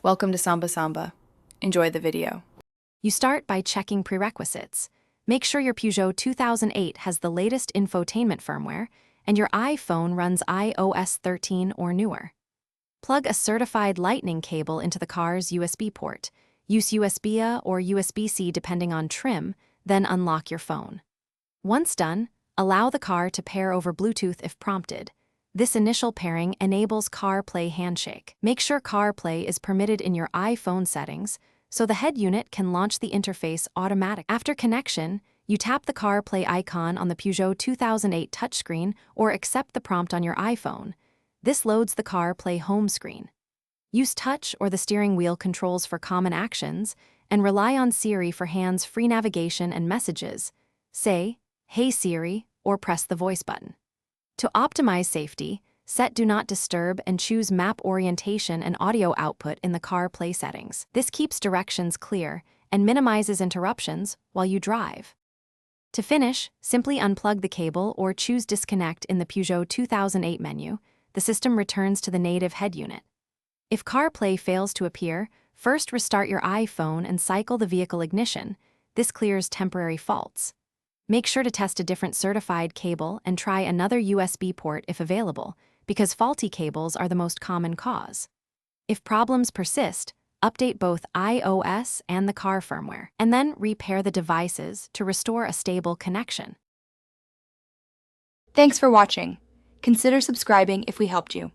Welcome to Samba Samba. Enjoy the video. You start by checking prerequisites. Make sure your Peugeot 2008 has the latest infotainment firmware and your iPhone runs iOS 13 or newer. Plug a certified Lightning cable into the car's USB port. Use USB-A or USB-C depending on trim, then unlock your phone. Once done, allow the car to pair over Bluetooth if prompted. This initial pairing enables CarPlay handshake. Make sure CarPlay is permitted in your iPhone settings so the head unit can launch the interface automatically. After connection, you tap the CarPlay icon on the Peugeot 2008 touchscreen or accept the prompt on your iPhone. This loads the CarPlay home screen. Use touch or the steering wheel controls for common actions and rely on Siri for hands-free navigation and messages. Say, "Hey Siri," or press the voice button. To optimize safety, set Do Not Disturb and choose Map Orientation and Audio Output in the CarPlay settings. This keeps directions clear and minimizes interruptions while you drive. To finish, simply unplug the cable or choose Disconnect in the Peugeot 2008 menu. The system returns to the native head unit. If CarPlay fails to appear, first restart your iPhone and cycle the vehicle ignition. This clears temporary faults. Make sure to test a different certified cable and try another USB port if available, because faulty cables are the most common cause. If problems persist, update both iOS and the car firmware, and then repair the devices to restore a stable connection. Thanks for watching. Consider subscribing if we helped you.